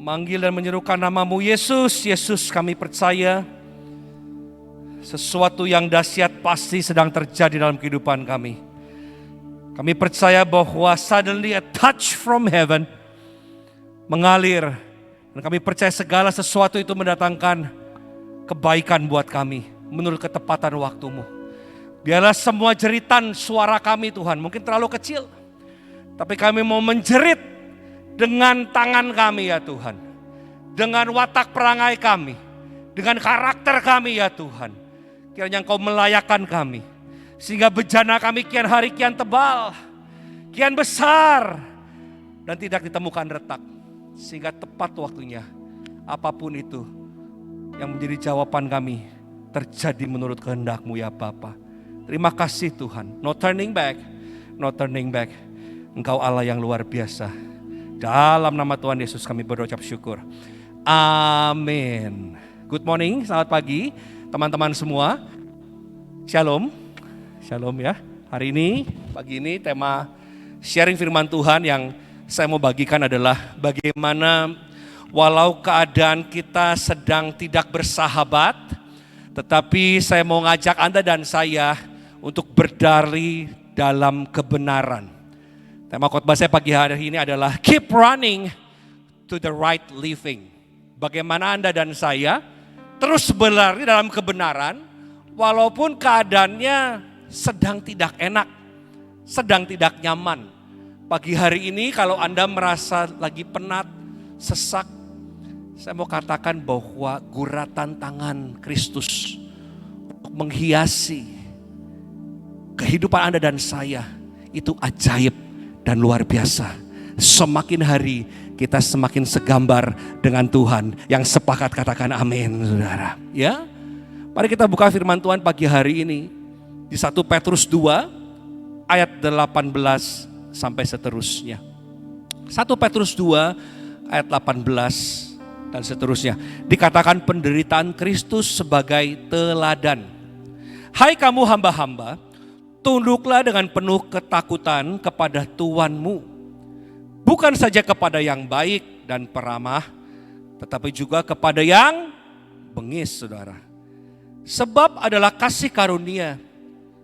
memanggil dan menyerukan nama-Mu Yesus. Yesus, kami percaya sesuatu yang dahsyat pasti sedang terjadi dalam kehidupan kami. Kami percaya bahwa suddenly a touch from heaven mengalir. Dan kami percaya segala sesuatu itu mendatangkan kebaikan buat kami menurut ketepatan waktu-Mu. Biarlah semua jeritan suara kami Tuhan mungkin terlalu kecil, tapi kami mau menjerit dengan tangan kami ya Tuhan. Dengan watak perangai kami, dengan karakter kami ya Tuhan. Kiranya Engkau melayakkan kami, sehingga bejana kami kian hari kian tebal, kian besar, dan tidak ditemukan retak. Sehingga tepat waktunya apapun itu yang menjadi jawaban kami terjadi menurut kehendak-Mu ya Bapa. Terima kasih Tuhan. No turning back, no turning back. Engkau Allah yang luar biasa. Dalam nama Tuhan Yesus kami berucap syukur. Amin. Good morning, selamat pagi teman-teman semua. Shalom. Shalom ya. Hari ini, pagi ini tema sharing firman Tuhan yang saya mau bagikan adalah bagaimana walau keadaan kita sedang tidak bersahabat, tetapi saya mau ngajak Anda dan saya untuk berdari dalam kebenaran. Tema khotbah saya pagi hari ini adalah keep running to the right living. Bagaimana Anda dan saya terus berlari dalam kebenaran walaupun keadaannya sedang tidak enak, sedang tidak nyaman. Pagi hari ini kalau Anda merasa lagi penat, sesak, saya mau katakan bahwa guratan tangan Kristus untuk menghiasi kehidupan Anda dan saya itu ajaib dan luar biasa. Semakin hari kita semakin segambar dengan Tuhan. Yang sepakat katakan amin saudara. Ya, mari kita buka firman Tuhan pagi hari ini di 1 Petrus 2 ayat 18 sampai seterusnya. 1 Petrus 2 ayat 18 dan seterusnya. Dikatakan penderitaan Kristus sebagai teladan. Hai kamu hamba-hamba, tunduklah dengan penuh ketakutan kepada Tuanmu. Bukan saja kepada yang baik dan peramah, tetapi juga kepada yang bengis saudara. Sebab adalah kasih karunia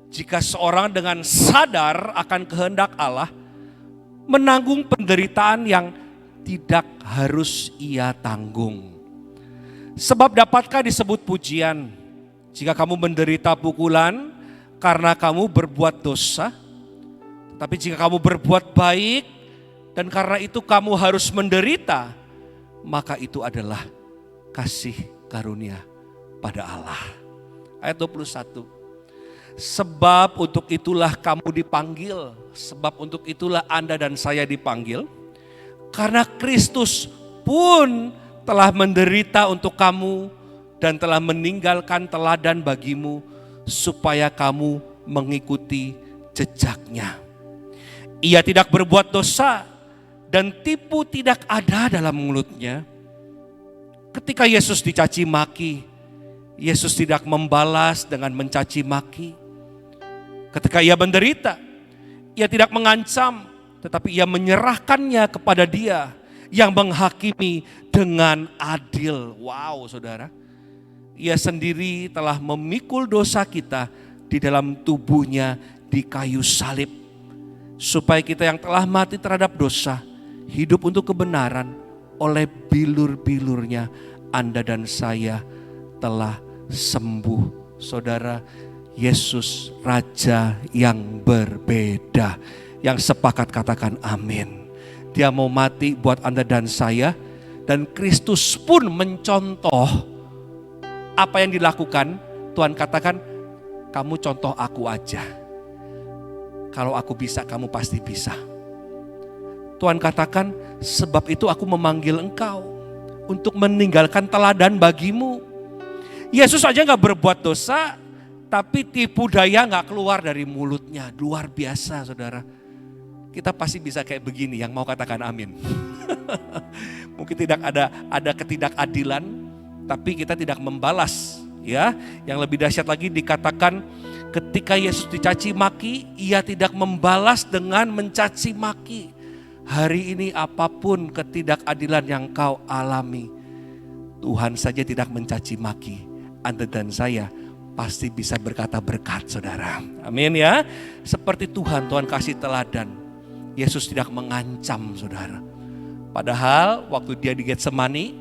jika seorang dengan sadar akan kehendak Allah menanggung penderitaan yang tidak harus ia tanggung. Sebab dapatkah disebut pujian jika kamu menderita pukulan karena kamu berbuat dosa? Tapi jika kamu berbuat baik dan karena itu kamu harus menderita, maka itu adalah kasih karunia pada Allah. Ayat 21. Sebab untuk itulah kamu dipanggil, sebab untuk itulah Anda dan saya dipanggil. Karena Kristus pun telah menderita untuk kamu dan telah meninggalkan teladan bagimu supaya kamu mengikuti jejaknya. Ia tidak berbuat dosa dan tipu tidak ada dalam mulutnya. Ketika Yesus dicaci maki, Yesus tidak membalas dengan mencaci maki. Ketika ia menderita, ia tidak mengancam, tetapi ia menyerahkannya kepada Dia yang menghakimi dengan adil. Wow saudara, ia sendiri telah memikul dosa kita di dalam tubuhnya di kayu salib. Supaya kita yang telah mati terhadap dosa, hidup untuk kebenaran. Oleh bilur-bilurnya Anda dan saya telah sembuh. Saudara, Yesus Raja yang berbeda. Yang sepakat katakan amin. Dia mau mati buat Anda dan saya. Dan Kristus pun mencontoh apa yang dilakukan. Tuhan katakan, kamu contoh aku aja. Kalau aku bisa, kamu pasti bisa. Tuhan katakan, sebab itu aku memanggil engkau untuk meninggalkan teladan bagimu. Yesus aja gak berbuat dosa, tapi tipu daya gak keluar dari mulutnya. Luar biasa saudara. Kita pasti bisa kayak begini, yang mau katakan amin. Mungkin tidak ada ketidakadilan, tapi kita tidak membalas. Ya, yang lebih dahsyat lagi dikatakan ketika Yesus dicaci maki, ia tidak membalas dengan mencaci maki. Hari ini apapun ketidakadilan yang kau alami, Tuhan saja tidak mencaci maki. Anda dan saya pasti bisa berkata berkat, saudara. Amin ya. Seperti Tuhan kasih teladan. Yesus tidak mengancam, saudara. Padahal waktu dia di Getsemani,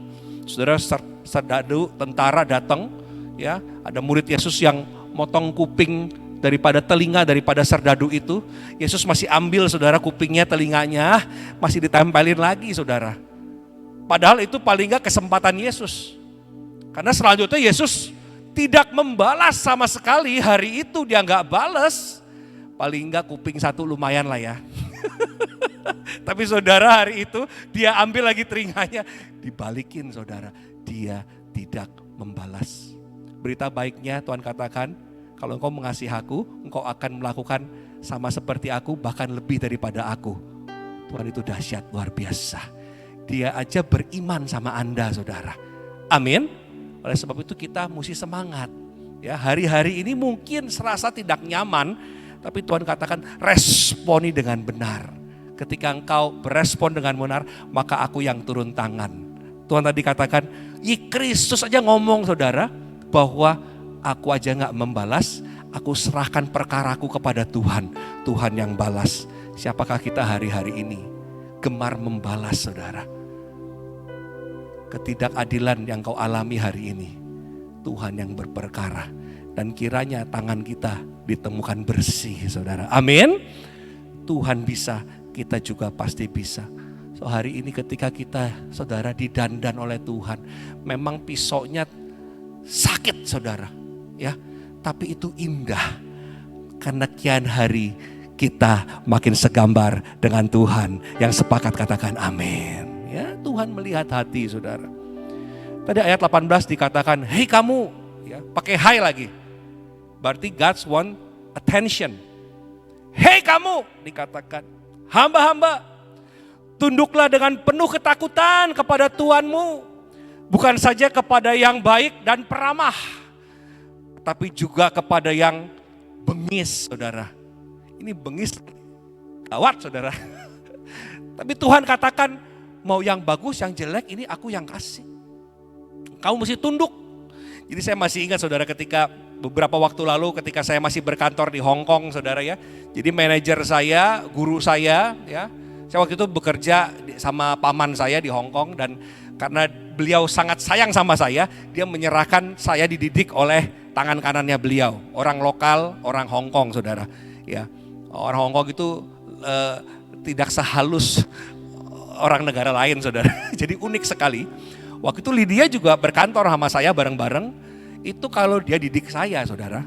saudara, serdadu tentara datang, ya, ada murid Yesus yang motong kuping daripada telinga daripada serdadu itu. Yesus masih ambil, saudara, kupingnya, telinganya, masih ditempelin lagi, saudara. Padahal itu paling gak kesempatan Yesus. Karena selanjutnya Yesus tidak membalas sama sekali. Hari itu dia gak balas. Paling gak kuping satu lumayan lah ya. Tapi saudara, hari itu dia ambil lagi telinganya, dibalikin, saudara. Dia tidak membalas. Berita baiknya Tuhan katakan, kalau engkau mengasihi aku, engkau akan melakukan sama seperti aku, bahkan lebih daripada aku. Tuhan itu dahsyat, luar biasa. Dia aja beriman sama Anda, saudara. Amin. Oleh sebab itu kita mesti semangat. Ya, hari-hari ini mungkin serasa tidak nyaman, tapi Tuhan katakan responi dengan benar. Ketika engkau berespon dengan benar, maka aku yang turun tangan. Tuhan tadi katakan, Kristus aja ngomong, saudara, bahwa aku aja gak membalas, aku serahkan perkaraku kepada Tuhan. Tuhan yang balas. Siapakah kita hari-hari ini? Gemar membalas, saudara. Ketidakadilan yang kau alami hari ini, Tuhan yang berperkara. Dan kiranya tangan kita ditemukan bersih, saudara. Amin. Tuhan bisa, kita juga pasti bisa. So hari ini ketika kita, saudara, didandan oleh Tuhan, memang pisaunya sakit, saudara, ya, tapi itu indah karena kian hari kita makin segambar dengan Tuhan. Yang sepakat katakan amin. Ya, Tuhan melihat hati, saudara. Tadi ayat 18 dikatakan, hei kamu, ya, pakai hai lagi. Berarti God's want attention. Hei kamu, dikatakan, hamba-hamba, tunduklah dengan penuh ketakutan kepada Tuhanmu. Bukan saja kepada yang baik dan peramah, tapi juga kepada yang bengis, saudara. Ini bengis, gawat, saudara. Tapi Tuhan katakan, mau yang bagus, yang jelek, ini aku yang kasih. Kamu mesti tunduk. Jadi saya masih ingat, saudara, ketika beberapa waktu lalu ketika saya masih berkantor di Hong Kong, saudara ya. Jadi manajer saya, guru saya, ya. Saya waktu itu bekerja sama paman saya di Hong Kong, dan karena beliau sangat sayang sama saya, dia menyerahkan saya dididik oleh tangan kanannya beliau. Orang lokal, orang Hong Kong, saudara. Ya, orang Hong Kong itu tidak sehalus orang negara lain, saudara. Jadi unik sekali. Waktu itu Lydia juga berkantor sama saya bareng-bareng. Itu kalau dia didik saya, saudara,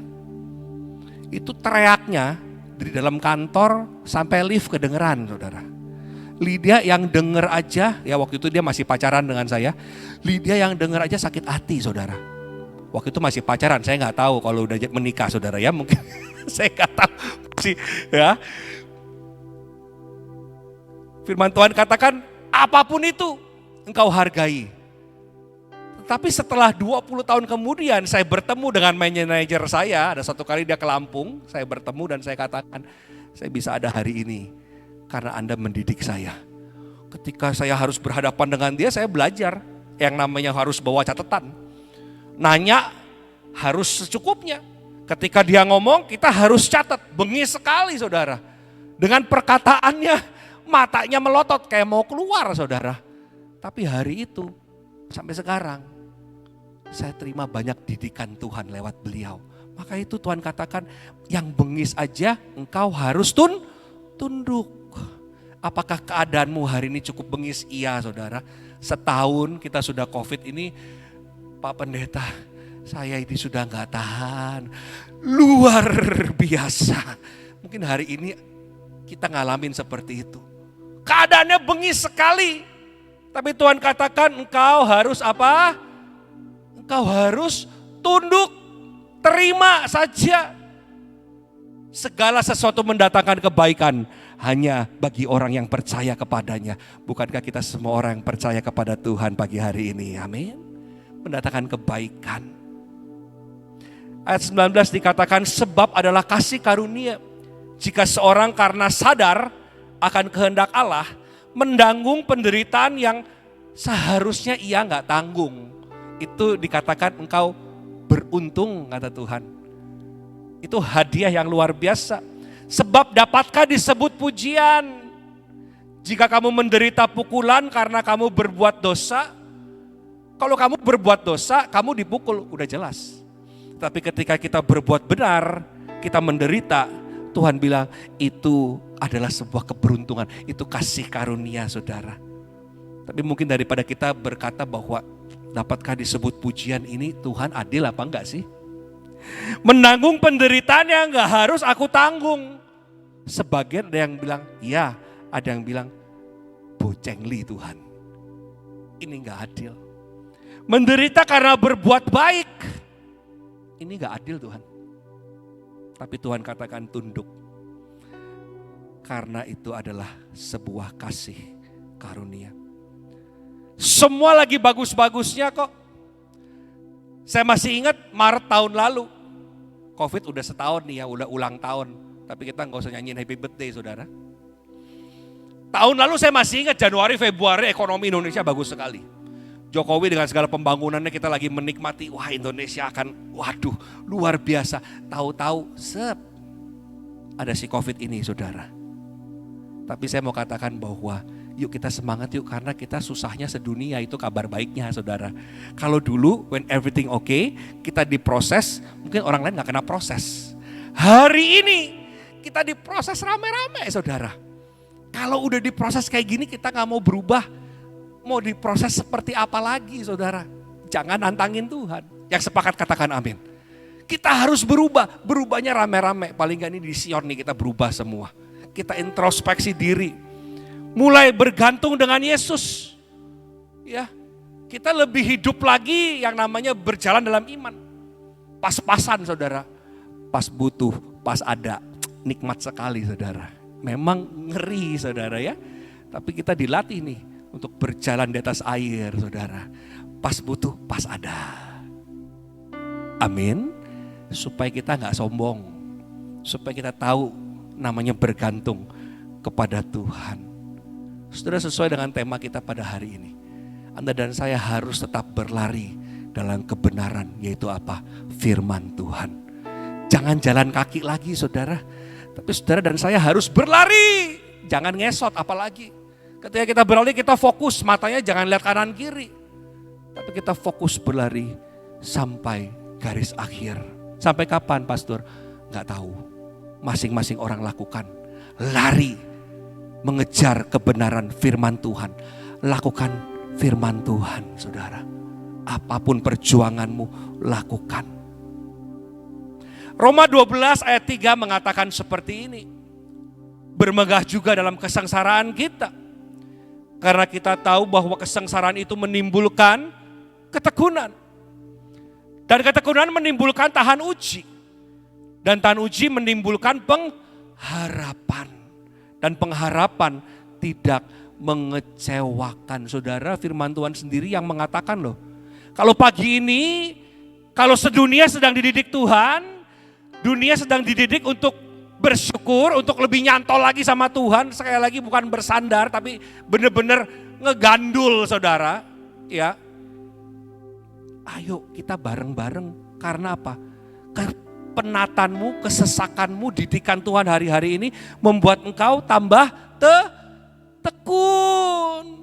itu teriaknya dari dalam kantor sampai lift kedengeran, saudara. Lydia yang denger aja, ya waktu itu dia masih pacaran dengan saya. Lydia yang denger aja sakit hati, saudara. Waktu itu masih pacaran, saya nggak tahu kalau udah menikah, saudara ya, mungkin saya nggak tahu sih, ya. Firman Tuhan katakan, apapun itu engkau hargai. Tapi setelah 20 tahun kemudian saya bertemu dengan manajer saya, ada satu kali dia ke Lampung, saya bertemu dan saya katakan, saya bisa ada hari ini karena Anda mendidik saya. Ketika saya harus berhadapan dengan dia, saya belajar yang namanya harus bawa catatan. Nanya harus secukupnya. Ketika dia ngomong, kita harus catat. Bengis sekali, saudara. Dengan perkataannya, matanya melotot kayak mau keluar, saudara. Tapi hari itu, sampai sekarang, saya terima banyak didikan Tuhan lewat beliau. Maka itu Tuhan katakan, yang bengis aja engkau harus tunduk. Apakah keadaanmu hari ini cukup bengis? Iya, saudara. Setahun kita sudah COVID ini, Pak Pendeta, saya ini sudah gak tahan. Luar biasa. Mungkin hari ini kita ngalamin seperti itu. Keadaannya bengis sekali. Tapi Tuhan katakan engkau harus apa? Engkau harus tunduk. Terima saja. Segala sesuatu mendatangkan kebaikan hanya bagi orang yang percaya kepadanya. Bukankah kita semua orang yang percaya kepada Tuhan pagi hari ini? Amin. Mendatangkan kebaikan. Ayat 19 dikatakan, sebab adalah kasih karunia. Jika seorang karena sadar akan kehendak Allah menanggung penderitaan yang seharusnya ia nggak tanggung. Itu dikatakan engkau beruntung, kata Tuhan. Itu hadiah yang luar biasa. Sebab dapatkah disebut pujian jika kamu menderita pukulan karena kamu berbuat dosa? Kalau kamu berbuat dosa, kamu dipukul, udah jelas. Tapi ketika kita berbuat benar, kita menderita, Tuhan bilang itu adalah sebuah keberuntungan. Itu kasih karunia, saudara. Tapi mungkin daripada kita berkata bahwa dapatkah disebut pujian ini, Tuhan adil apa enggak sih? Menanggung penderitaan yang enggak harus aku tanggung. Sebagian ada yang bilang, ya, ada yang bilang, bocengli Tuhan. Ini enggak adil. Menderita karena berbuat baik, ini enggak adil Tuhan. Tapi Tuhan katakan tunduk. Karena itu adalah sebuah kasih karunia. Semua lagi bagus-bagusnya kok. Saya masih ingat Maret tahun lalu. Covid udah setahun nih ya, udah ulang tahun. Tapi kita nggak usah nyanyiin happy birthday saudara. Tahun lalu saya masih ingat Januari, Februari ekonomi Indonesia bagus sekali. Jokowi dengan segala pembangunannya kita lagi menikmati, wah Indonesia akan, waduh luar biasa. Tahu-tahu ada si Covid ini saudara. Tapi saya mau katakan bahwa yuk kita semangat yuk karena kita susahnya sedunia, itu kabar baiknya saudara. Kalau dulu when everything okay, kita diproses, mungkin orang lain gak kena proses. Hari ini kita diproses rame-rame saudara. Kalau udah diproses kayak gini kita gak mau berubah. Mau diproses seperti apa lagi saudara. Jangan nantangin Tuhan. Yang sepakat katakan amin. Kita harus berubah, berubahnya rame-rame. Paling gak ini di Sion nih kita berubah semua. Kita introspeksi diri. Mulai bergantung dengan Yesus. Ya, kita lebih hidup lagi yang namanya berjalan dalam iman. Pas-pasan saudara. Pas butuh, pas ada. Nikmat sekali saudara. Memang ngeri saudara ya. Tapi kita dilatih nih untuk berjalan di atas air saudara. Pas butuh, pas ada. Amin. Supaya kita gak sombong. Supaya kita tahu namanya bergantung kepada Tuhan. Saudara, sesuai dengan tema kita pada hari ini, Anda dan saya harus tetap berlari dalam kebenaran, yaitu apa? Firman Tuhan. Jangan jalan kaki lagi saudara. Tapi saudara dan saya harus berlari. Jangan ngesot apalagi. Ketika kita berlari kita fokus, matanya jangan lihat kanan kiri. Tapi kita fokus berlari sampai garis akhir. Sampai kapan pastor? Gak tahu. Masing-masing orang lakukan. Lari. Mengejar kebenaran firman Tuhan. Lakukan firman Tuhan saudara. Apapun perjuanganmu lakukan. Roma 12 ayat 3 mengatakan seperti ini. Bermegah juga dalam kesengsaraan kita. Karena kita tahu bahwa kesengsaraan itu menimbulkan ketekunan. Dan ketekunan menimbulkan tahan uji. Dan tahan uji menimbulkan pengharapan. Dan pengharapan tidak mengecewakan. Saudara, firman Tuhan sendiri yang mengatakan loh. Kalau pagi ini, kalau sedunia sedang dididik Tuhan, dunia sedang dididik untuk bersyukur, untuk lebih nyantol lagi sama Tuhan. Sekali lagi bukan bersandar, tapi benar-benar ngegandul saudara. Ya, ayo kita bareng-bareng. Karena apa? Penatanmu, kesesakanmu, didikan Tuhan hari-hari ini membuat engkau tambah tekun.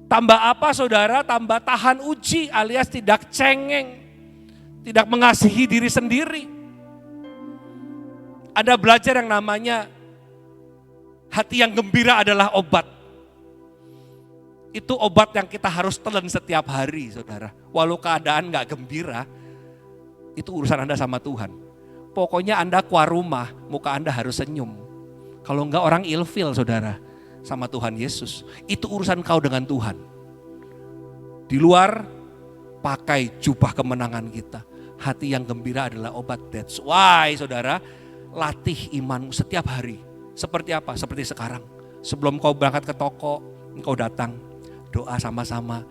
Tambah apa saudara? Tambah tahan uji alias tidak cengeng. Tidak mengasihi diri sendiri. Ada belajar yang namanya hati yang gembira adalah obat. Itu obat yang kita harus telan setiap hari saudara. Walau keadaan gak gembira, itu urusan Anda sama Tuhan. Pokoknya Anda keluar rumah, muka Anda harus senyum. Kalau enggak orang ilfil saudara sama Tuhan Yesus. Itu urusan kau dengan Tuhan. Di luar pakai jubah kemenangan kita. Hati yang gembira adalah obat. That's why saudara, latih imanmu setiap hari. Seperti apa? Seperti sekarang. Sebelum kau berangkat ke toko, kau datang. Doa sama-sama.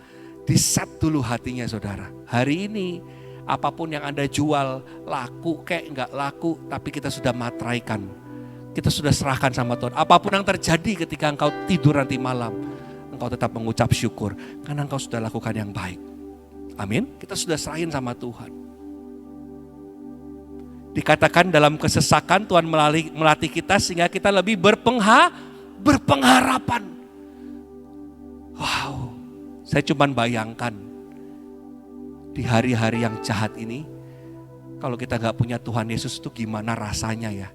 Di-set dulu hatinya saudara. Hari ini apapun yang Anda jual, laku kayak enggak laku, tapi kita sudah matraikan kita sudah serahkan sama Tuhan. Apapun yang terjadi ketika engkau tidur nanti malam, engkau tetap mengucap syukur karena engkau sudah lakukan yang baik. Amin. Kita sudah serahin sama Tuhan. Dikatakan dalam kesesakan Tuhan melatih kita sehingga kita lebih berpengharapan. Wow, saya cuma bayangkan di hari-hari yang jahat ini, kalau kita gak punya Tuhan Yesus itu gimana rasanya ya.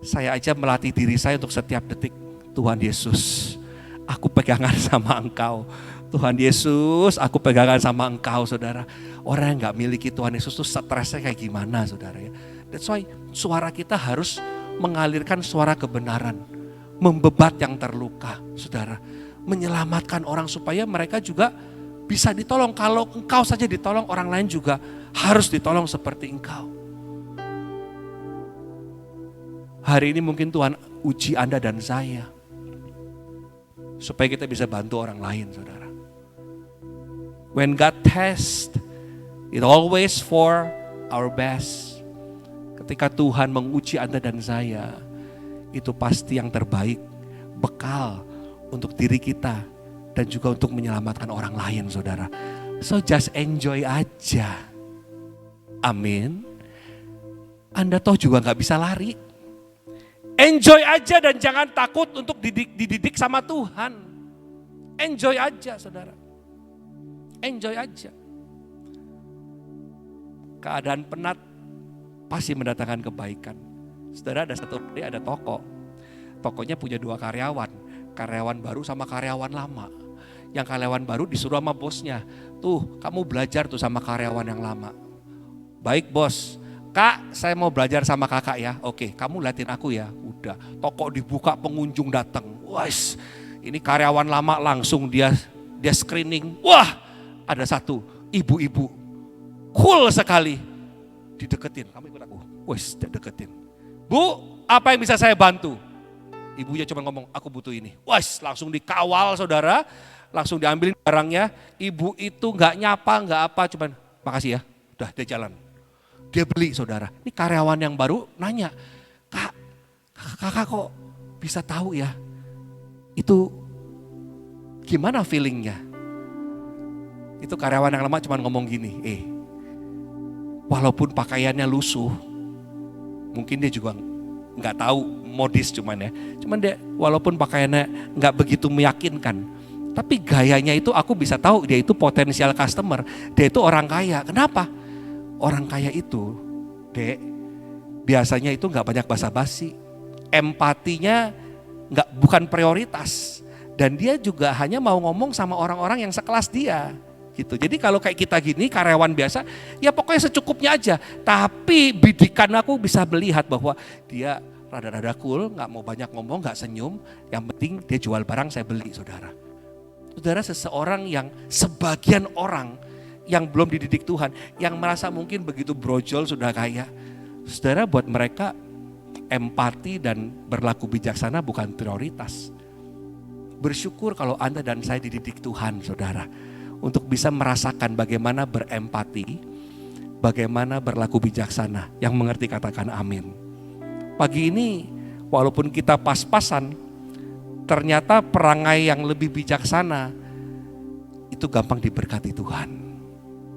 Saya aja melatih diri saya untuk setiap detik, Tuhan Yesus, aku pegangan sama Engkau. Tuhan Yesus, aku pegangan sama Engkau, saudara. Orang yang gak miliki Tuhan Yesus tuh stresnya kayak gimana, saudara ya. That's why suara kita harus mengalirkan suara kebenaran. Membebat yang terluka, saudara. Menyelamatkan orang supaya mereka juga bisa ditolong. Kalau engkau saja ditolong, orang lain juga harus ditolong seperti engkau. Hari ini mungkin Tuhan uji Anda dan saya. Supaya kita bisa bantu orang lain, saudara. When God tests, it always for our best. Ketika Tuhan menguji Anda dan saya, itu pasti yang terbaik, bekal untuk diri kita dan juga untuk menyelamatkan orang lain, saudara. So just enjoy aja. Amin. Anda toh juga gak bisa lari. Enjoy aja dan jangan takut untuk dididik sama Tuhan. Enjoy aja, saudara. Enjoy aja. Keadaan penat pasti mendatangkan kebaikan. Saudara, ada toko. Tokonya punya 2 karyawan. Karyawan baru sama karyawan lama. Yang karyawan baru disuruh sama bosnya. Tuh, kamu belajar tuh sama karyawan yang lama. Baik bos. Kak, saya mau belajar sama kakak ya. Oke, kamu liatin aku ya. Udah, toko dibuka, pengunjung datang. Wais, ini karyawan lama langsung dia screening. Wah, ada satu ibu-ibu. Cool sekali. Dideketin, kamu ikut aku. Wais, deketin. Bu, apa yang bisa saya bantu? Ibunya cuma ngomong, aku butuh ini. Wais, langsung dikawal, saudara. Langsung diambilin barangnya. Ibu itu gak nyapa, gak apa. Cuman, makasih ya. Udah, dia jalan. Dia beli, saudara. Ini karyawan yang baru nanya, kakak kok bisa tahu ya? Itu gimana feelingnya? Itu karyawan yang lama cuma ngomong gini, walaupun pakaiannya lusuh, mungkin dia juga nggak tahu modis cuman dia walaupun pakaiannya nggak begitu meyakinkan, tapi gayanya itu aku bisa tahu dia itu potensial customer, dia itu orang kaya. Kenapa? Orang kaya itu, Dek, biasanya itu nggak banyak basa-basi, empatinya bukan prioritas, dan dia juga hanya mau ngomong sama orang-orang yang sekelas dia. Gitu. Jadi kalau kayak kita gini karyawan biasa, ya pokoknya secukupnya aja. Tapi bidikan aku bisa melihat bahwa dia rada-rada cool, gak mau banyak ngomong, gak senyum. Yang penting dia jual barang, saya beli, saudara. Saudara, seseorang yang sebagian orang yang belum dididik Tuhan, yang merasa mungkin begitu brojol sudah kaya. Saudara, buat mereka empati dan berlaku bijaksana bukan prioritas. Bersyukur kalau Anda dan saya dididik Tuhan, saudara. Untuk bisa merasakan bagaimana berempati, bagaimana berlaku bijaksana. Yang mengerti katakan amin. Pagi ini walaupun kita pas-pasan, ternyata perangai yang lebih bijaksana itu gampang diberkati Tuhan.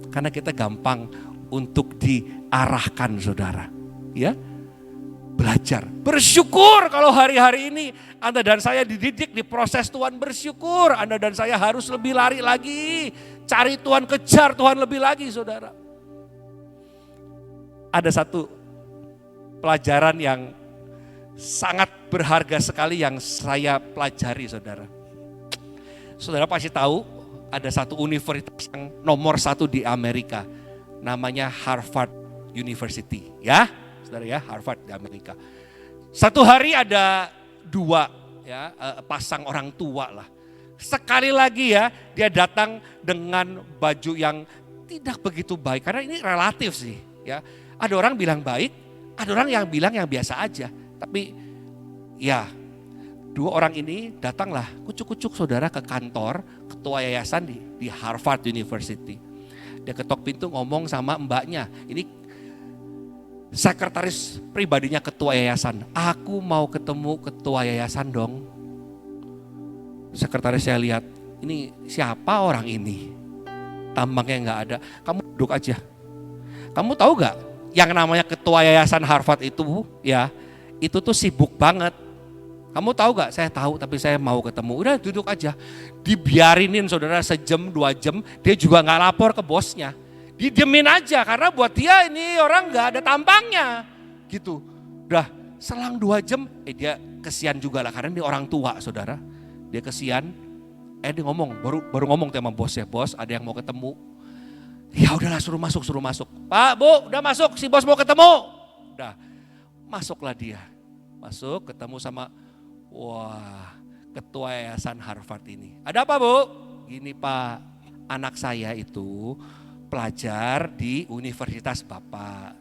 Karena kita gampang untuk diarahkan, saudara. Ya, belajar, bersyukur kalau hari-hari ini Anda dan saya dididik, diproses Tuhan. Bersyukur Anda dan saya harus lebih lari lagi, cari Tuhan, kejar Tuhan lebih lagi, saudara. Ada satu pelajaran yang sangat berharga sekali yang saya pelajari, saudara. Saudara pasti tahu ada satu universitas yang nomor 1 di Amerika, namanya Harvard University, ya. Saudara ya, Harvard di Amerika. Satu hari ada 2 ya, pasang orang tua lah. Sekali lagi ya, dia datang dengan baju yang tidak begitu baik. Karena ini relatif sih ya. Ada orang bilang baik, ada orang yang bilang yang biasa aja. Tapi ya, 2 orang ini datanglah kucuk-kucuk, saudara, ke kantor ketua yayasan di Harvard University. Dia ketok pintu ngomong sama mbaknya, ini sekretaris pribadinya ketua yayasan. Aku mau ketemu ketua yayasan dong. Sekretaris saya lihat, ini siapa orang ini? Tampangnya nggak ada. Kamu duduk aja. Kamu tahu nggak yang namanya ketua yayasan Harvard itu ya, itu tuh sibuk banget. Kamu tahu gak? Saya tahu tapi saya mau ketemu. Udah duduk aja. Dibiarinin saudara sejam 2 jam. Dia juga gak lapor ke bosnya. Didiemin aja karena buat dia ini orang gak ada tampangnya. Gitu. Udah selang 2 jam dia kesian juga lah karena dia orang tua saudara. Dia kesian. Dia ngomong baru ngomong sama bosnya. Bos ada yang mau ketemu. Ya udahlah suruh masuk. Pak Bu udah masuk si bos mau ketemu. Udah masuklah dia. Masuk ketemu sama wah, ketua yayasan Harvard ini. Ada apa Bu? Gini Pak, anak saya itu pelajar di Universitas Bapak.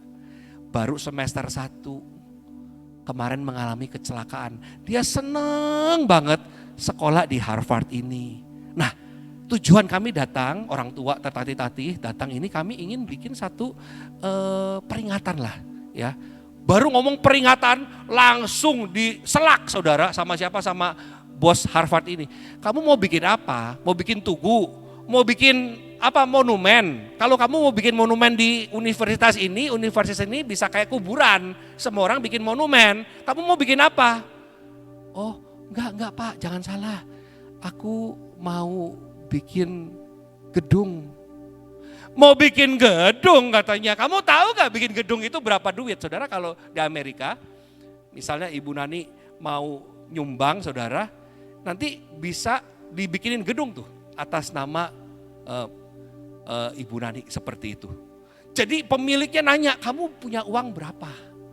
Baru semester 1. Kemarin mengalami kecelakaan. Dia seneng banget sekolah di Harvard ini. Nah, tujuan kami datang, orang tua tertatih-tatih datang ini kami ingin bikin satu peringatan lah ya. Baru ngomong peringatan langsung diselak saudara sama siapa? Sama bos Harvard ini. Kamu mau bikin apa? Mau bikin tugu? Mau bikin apa monumen? Kalau kamu mau bikin monumen di universitas ini bisa kayak kuburan. Semua orang bikin monumen. Kamu mau bikin apa? Oh enggak Pak, jangan salah. Aku mau bikin gedung. Mau bikin gedung katanya. Kamu tahu gak bikin gedung itu berapa duit? Saudara kalau di Amerika, misalnya Ibu Nani mau nyumbang saudara, nanti bisa dibikinin gedung tuh atas nama Ibu Nani seperti itu. Jadi pemiliknya nanya, kamu punya uang berapa?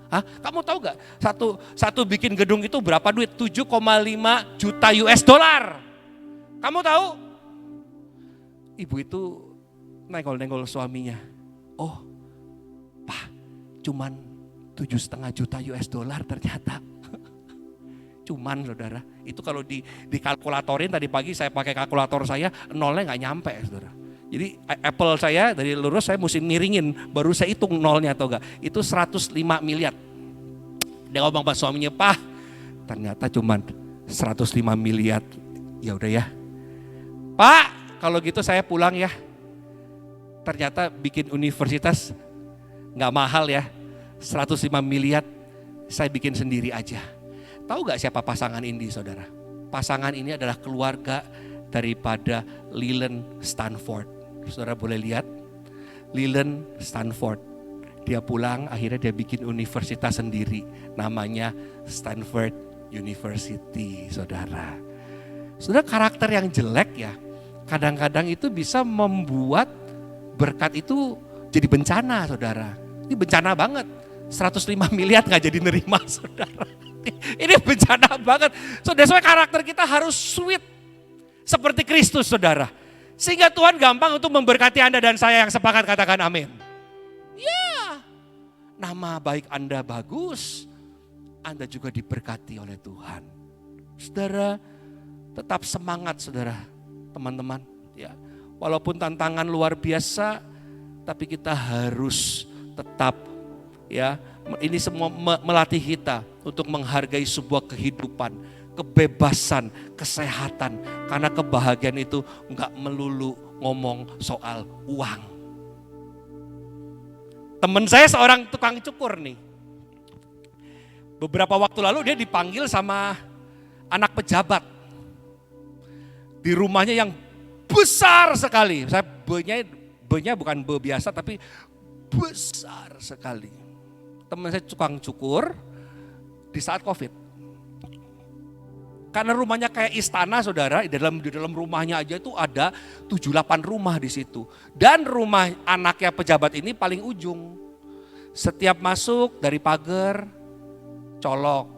Hah? Kamu tahu gak satu bikin gedung itu berapa duit? 7,5 juta US dollar. Kamu tahu? Ibu itu nengol suaminya. Oh, Pak, cuman 7,5 juta US dollar ternyata. Cuman saudara, itu kalau dikalkulatorin tadi pagi saya pakai kalkulator saya, nolnya nggak nyampe saudara. Jadi Apple saya dari lurus saya mesti miringin, baru saya hitung nolnya atau enggak. Itu 105 miliar. Dia ngomong sama suaminya, Pak, ternyata cuman 105 miliar. Ya udah ya. Pak, kalau gitu saya pulang ya. Ternyata bikin universitas nggak mahal ya, 105 miliar saya bikin sendiri aja. Tahu gak siapa pasangan ini saudara? Pasangan ini adalah keluarga daripada Leland Stanford. Saudara boleh lihat, Leland Stanford. Dia pulang akhirnya dia bikin universitas sendiri. Namanya Stanford University saudara. Saudara karakter yang jelek ya, kadang-kadang itu bisa membuat berkat itu jadi bencana saudara. Ini bencana banget. 105 miliar gak jadi nerima saudara. Ini bencana banget. Saudara, karakter kita harus sweet. Seperti Kristus saudara. Sehingga Tuhan gampang untuk memberkati Anda dan saya yang sepakat katakan amin. Ya, nama baik Anda bagus. Anda juga diberkati oleh Tuhan. Saudara, tetap semangat saudara, teman-teman. Ya. Walaupun tantangan luar biasa, tapi kita harus tetap ya, ini semua melatih kita untuk menghargai sebuah kehidupan, kebebasan, kesehatan. Karena kebahagiaan itu enggak melulu ngomong soal uang. Teman saya seorang tukang cukur nih. Beberapa waktu lalu dia dipanggil sama anak pejabat. Di rumahnya yang besar sekali. Saya be-nya bukan be biasa tapi besar sekali. Teman saya tukang cukur di saat Covid. Karena rumahnya kayak istana saudara, di dalam rumahnya aja itu ada 7-8 rumah di situ. Dan rumah anaknya pejabat ini paling ujung. Setiap masuk dari pagar, colok,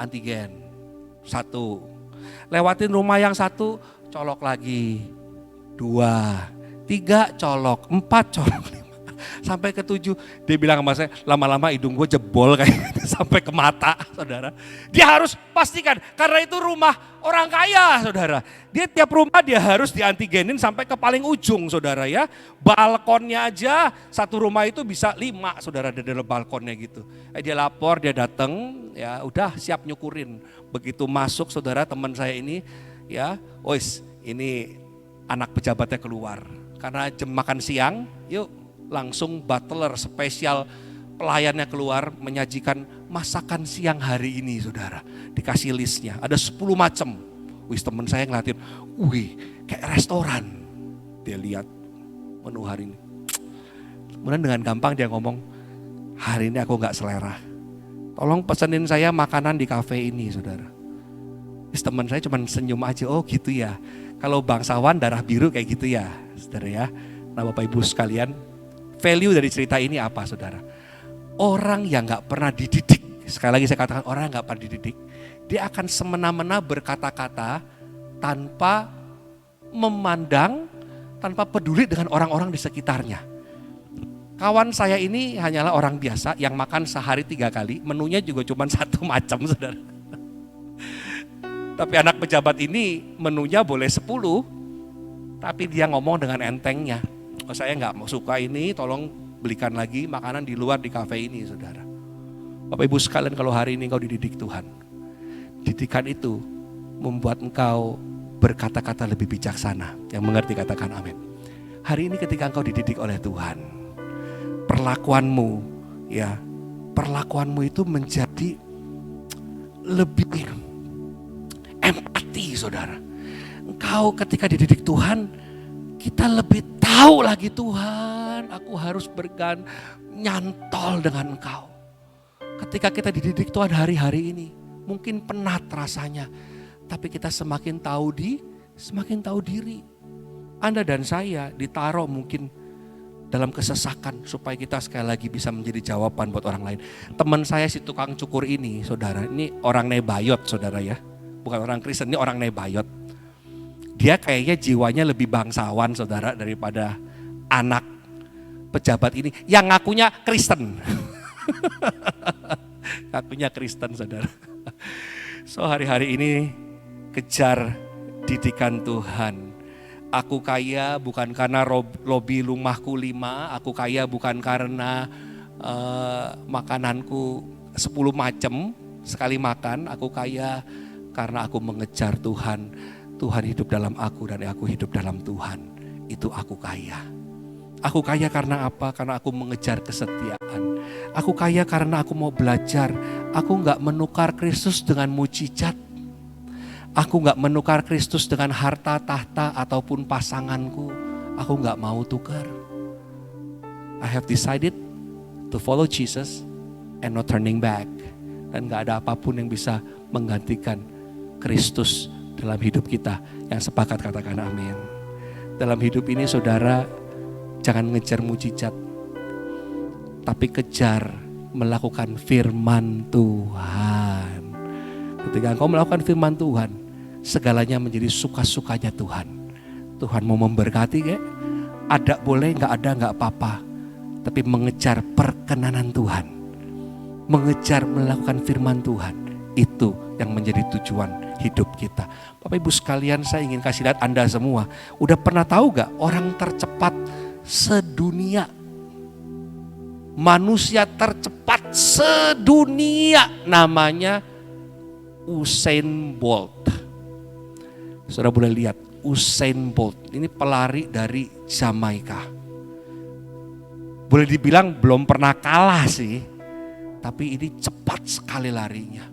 antigen. 1. Lewatin rumah yang 1, colok lagi. 2, 3 colok, 4 colok, 5, sampai ke 7. Dia bilang sama saya, lama-lama hidung gue jebol kayak gitu, sampai ke mata saudara. Dia harus pastikan, karena itu rumah orang kaya saudara. Dia tiap rumah dia harus diantigenin sampai ke paling ujung saudara ya. Balkonnya aja satu rumah itu bisa 5 saudara di dalam balkonnya gitu. Dia lapor, dia datang ya udah siap nyukurin. Begitu masuk saudara teman saya ini ya, wis ini anak pejabatnya keluar. Karena jam makan siang, yuk langsung butler spesial pelayannya keluar menyajikan masakan siang hari ini saudara. Dikasih listnya, ada 10 macam. Wih teman saya ngeliatin, wih kayak restoran. Dia lihat menu hari ini. Kemudian dengan gampang dia ngomong, hari ini aku gak selera. Tolong pesenin saya makanan di kafe ini saudara. Terus teman saya cuma senyum aja, oh gitu ya. Kalau bangsawan darah biru kayak gitu ya saudara ya. Nah Bapak Ibu sekalian, value dari cerita ini apa saudara? Orang yang gak pernah dididik, sekali lagi saya katakan orang yang gak pernah dididik, dia akan semena-mena berkata-kata tanpa memandang, tanpa peduli dengan orang-orang di sekitarnya. Kawan saya ini hanyalah orang biasa yang makan sehari 3 kali, menunya juga cuma 1 macam saudara. Tapi anak pejabat ini menunya boleh 10, tapi dia ngomong dengan entengnya. Oh saya gak mau suka ini, tolong belikan lagi makanan di luar di kafe ini saudara. Bapak Ibu sekalian kalau hari ini engkau dididik Tuhan. Didikan itu membuat engkau berkata-kata lebih bijaksana. Yang mengerti katakan amin. Hari ini ketika engkau dididik oleh Tuhan. Perlakuanmu itu menjadi lebih empati saudara. Engkau ketika dididik Tuhan, kita lebih tahu lagi Tuhan, aku harus nyantol dengan Engkau. Ketika kita dididik Tuhan hari-hari ini, mungkin penat rasanya, tapi kita semakin tahu diri. Anda dan saya ditaruh mungkin dalam kesesakan supaya kita sekali lagi bisa menjadi jawaban buat orang lain. Teman saya si tukang cukur ini, saudara, ini orang Nebayot saudara ya, bukan orang Kristen, ini orang Nebayot. Dia kayaknya jiwanya lebih bangsawan saudara daripada anak pejabat ini yang ngakunya Kristen. Ngakunya Kristen saudara. So hari-hari ini kejar didikan Tuhan. Aku kaya bukan karena lobi rumahku 5, aku kaya bukan karena makananku 10 macam sekali makan, aku kaya karena aku mengejar Tuhan. Tuhan hidup dalam aku dan aku hidup dalam Tuhan. Itu aku kaya. Aku kaya karena apa? Karena aku mengejar kesetiaan. Aku kaya karena aku mau belajar. Aku gak menukar Kristus dengan mujizat. Aku gak menukar Kristus dengan harta, tahta ataupun pasanganku. Aku gak mau tukar. I have decided to follow Jesus and not turning back. Dan gak ada apapun yang bisa menggantikan Kristus dalam hidup kita. Yang sepakat katakan amin. Dalam hidup ini saudara, jangan ngejar mujizat, tapi kejar melakukan firman Tuhan. Ketika engkau melakukan firman Tuhan, segalanya menjadi suka-sukanya Tuhan. Tuhan mau memberkati kayak ada boleh, gak ada gak apa-apa, tapi mengejar perkenanan Tuhan, mengejar melakukan firman Tuhan, itu yang menjadi tujuan hidup kita. Bapak Ibu sekalian, saya ingin kasih lihat Anda semua. Udah pernah tahu gak orang tercepat sedunia? Manusia tercepat sedunia namanya Usain Bolt. Saudara boleh lihat Usain Bolt. Ini pelari dari Jamaika. Boleh dibilang belum pernah kalah sih. Tapi ini cepat sekali larinya.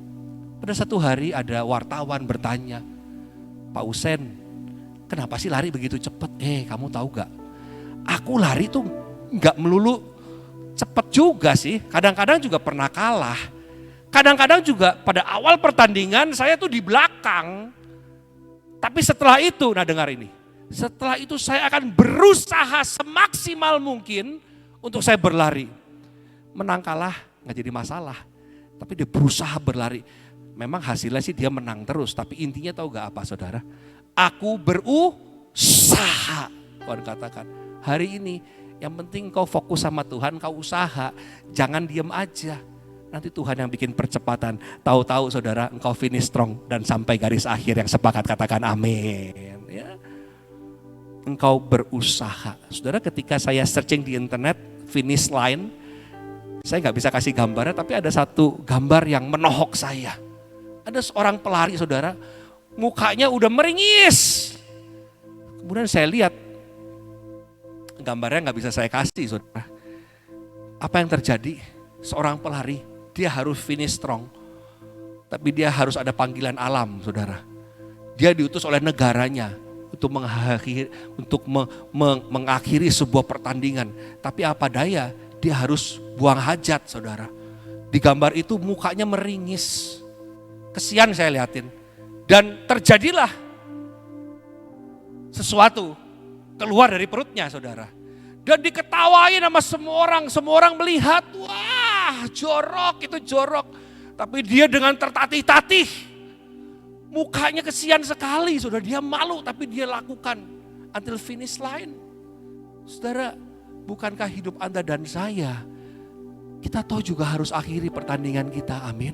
Pada satu hari ada wartawan bertanya, Pak Usain, kenapa sih lari begitu cepat? Kamu tahu gak? Aku lari tuh gak melulu cepat juga sih. Kadang-kadang juga pernah kalah. Kadang-kadang juga pada awal pertandingan saya tuh di belakang. Tapi setelah itu, nah dengar ini. Setelah itu saya akan berusaha semaksimal mungkin untuk saya berlari. Menang kalah gak jadi masalah. Tapi dia berusaha berlari. Memang hasilnya sih dia menang terus, tapi intinya tahu gak apa saudara? Aku berusaha. Tuhan katakan, hari ini yang penting kau fokus sama Tuhan, kau usaha. Jangan diam aja. nanti Tuhan yang bikin percepatan. Tahu-tahu saudara, engkau finish strong dan sampai garis akhir yang sepakat, katakan amin. Ya. Engkau berusaha. Saudara, ketika saya searching di internet, finish line, saya nggak bisa kasih gambarnya, tapi ada satu gambar yang menohok saya. Ada seorang pelari saudara, mukanya udah meringis. Kemudian saya lihat, gambarnya nggak bisa saya kasih saudara. Apa yang terjadi? Seorang pelari, dia harus finish strong. Tapi dia harus ada panggilan alam saudara. Dia diutus oleh negaranya untuk mengakhiri sebuah pertandingan. Tapi apa daya, dia harus buang hajat saudara. Di gambar itu mukanya meringis. Kesian saya liatin. Dan terjadilah sesuatu keluar dari perutnya saudara. Dan diketawain sama semua orang melihat, wah jorok, itu jorok. Tapi dia dengan tertatih-tatih, mukanya kesian sekali saudara, dia malu tapi dia lakukan until finish line. Saudara, bukankah hidup Anda dan saya, kita tahu juga harus akhiri pertandingan kita, amin.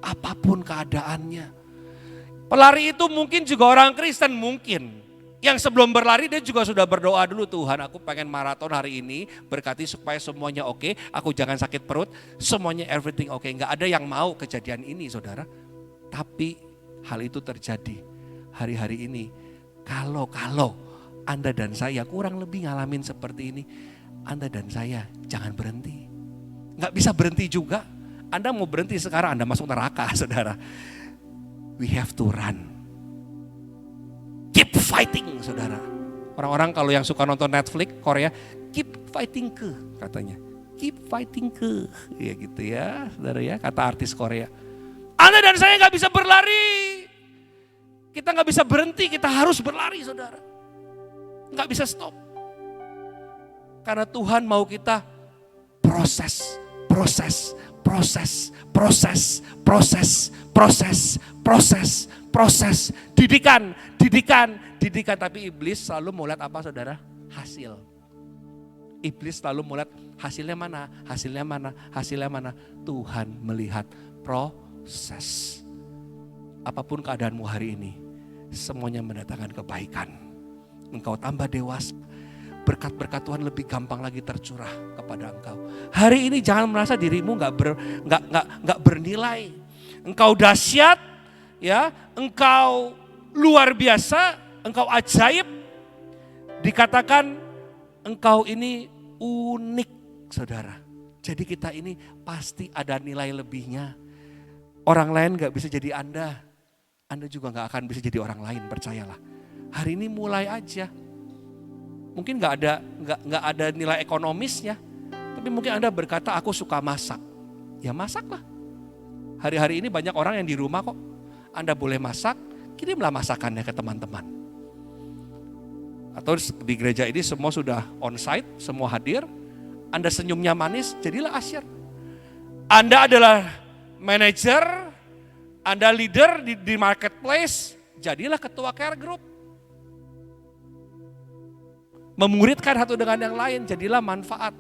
Apapun keadaannya. Pelari itu mungkin juga orang Kristen, mungkin. Yang sebelum berlari dia juga sudah berdoa dulu, Tuhan aku pengen maraton hari ini, berkati supaya semuanya oke, aku jangan sakit perut, semuanya everything oke. Nggak ada yang mau kejadian ini saudara. Tapi hal itu terjadi hari-hari ini. Kalau Anda dan saya kurang lebih ngalamin seperti ini, Anda dan saya jangan berhenti. Nggak bisa berhenti juga. Anda mau berhenti sekarang, Anda masuk neraka saudara. We have to run. Keep fighting saudara. Orang-orang kalau yang suka nonton Netflix Korea, keep fighting katanya. Keep fighting ya gitu ya saudara ya, kata artis Korea. Anda dan saya gak bisa berlari. Kita gak bisa berhenti, kita harus berlari saudara. Gak bisa stop. Karena Tuhan mau kita proses. Didikan. Tapi iblis selalu mau lihat apa saudara? Hasil. Iblis selalu mau lihat hasilnya mana? Tuhan melihat proses. Apapun keadaanmu hari ini, semuanya mendatangkan kebaikan. Engkau tambah dewasa. Berkat-berkat Tuhan lebih gampang lagi tercurah kepada engkau. Hari ini jangan merasa dirimu nggak bernilai. Engkau dahsyat, ya, engkau luar biasa, engkau ajaib. Dikatakan engkau ini unik, saudara. Jadi kita ini pasti ada nilai lebihnya. Orang lain nggak bisa jadi Anda juga nggak akan bisa jadi orang lain, percayalah. Hari ini mulai aja. Mungkin nggak ada nilai ekonomisnya, tapi mungkin Anda berkata aku suka masak, ya masaklah. Hari-hari ini banyak orang yang di rumah kok. Anda boleh masak, kirimlah masakannya ke teman-teman. Atau di gereja ini semua sudah onsite, semua hadir. Anda senyumnya manis, jadilah asyir. Anda adalah manajer, Anda leader di marketplace, jadilah ketua care group. Memuridkan satu dengan yang lain, jadilah manfaat.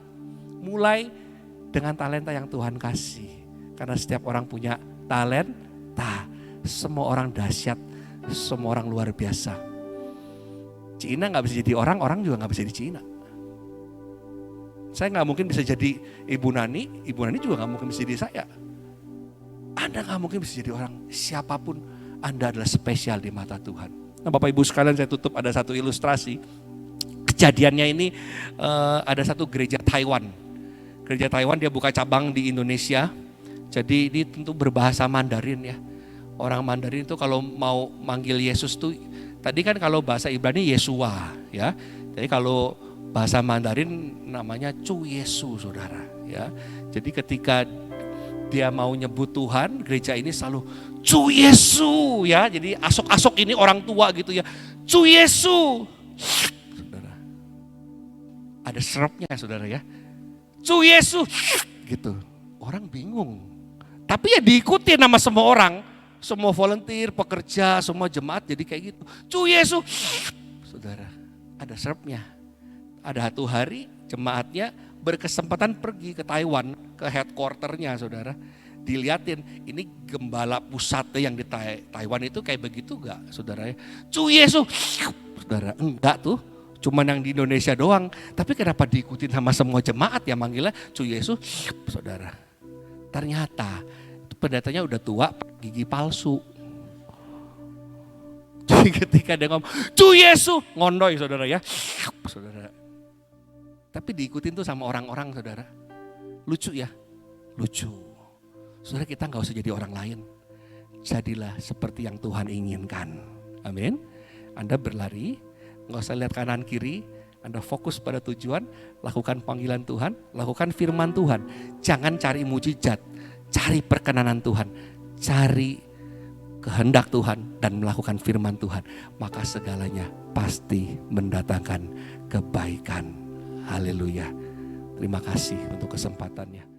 Mulai dengan talenta yang Tuhan kasih. Karena setiap orang punya talenta. Semua orang dahsyat, semua orang luar biasa. Cina gak bisa jadi orang, orang juga gak bisa jadi Cina. Saya gak mungkin bisa jadi Ibu Nani juga gak mungkin bisa jadi saya. Anda gak mungkin bisa jadi orang, siapapun Anda adalah spesial di mata Tuhan. Nah Bapak Ibu sekalian, saya tutup ada satu ilustrasi. Kejadiannya ini ada satu gereja Taiwan. Gereja Taiwan dia buka cabang di Indonesia. Jadi ini tentu berbahasa Mandarin ya. Orang Mandarin itu kalau mau manggil Yesus tuh, tadi kan kalau bahasa Ibrani Yesua ya. Jadi kalau bahasa Mandarin namanya Chu Yesu saudara ya. Jadi ketika dia mau nyebut Tuhan, gereja ini selalu Chu Yesu ya. Jadi asok-asok ini orang tua gitu ya. Chu Yesu. Ada serapnya saudara ya. Cu Yesus gitu. Orang bingung. Tapi ya diikuti nama semua orang. Semua volunteer, pekerja, semua jemaat jadi kayak gitu. Cu Yesus. Saudara, ada serapnya. Ada satu hari jemaatnya berkesempatan pergi ke Taiwan, ke headquarternya saudara. diliatin, ini gembala pusatnya yang di Taiwan itu kayak begitu gak saudara ya? Cu Yesus, saudara, enggak tuh, cuman yang di Indonesia doang. Tapi kenapa diikutin sama semua jemaat yang manggilnya Cu Yesus, saudara? Ternyata pendetanya udah tua, gigi palsu. Jadi ketika dia ngomong, Cu Yesus, ngondoy saudara ya, saudara. Tapi diikutin tuh sama orang-orang saudara. Lucu ya, lucu. Saudara, kita gak usah jadi orang lain. Jadilah seperti yang Tuhan inginkan. Amin. Anda berlari, gak usah lihat kanan kiri. Anda fokus pada tujuan, lakukan panggilan Tuhan, lakukan firman Tuhan. Jangan cari mujizat, cari perkenanan Tuhan. Cari kehendak Tuhan dan melakukan firman Tuhan. Maka segalanya pasti mendatangkan kebaikan. Haleluya. Terima kasih untuk kesempatannya.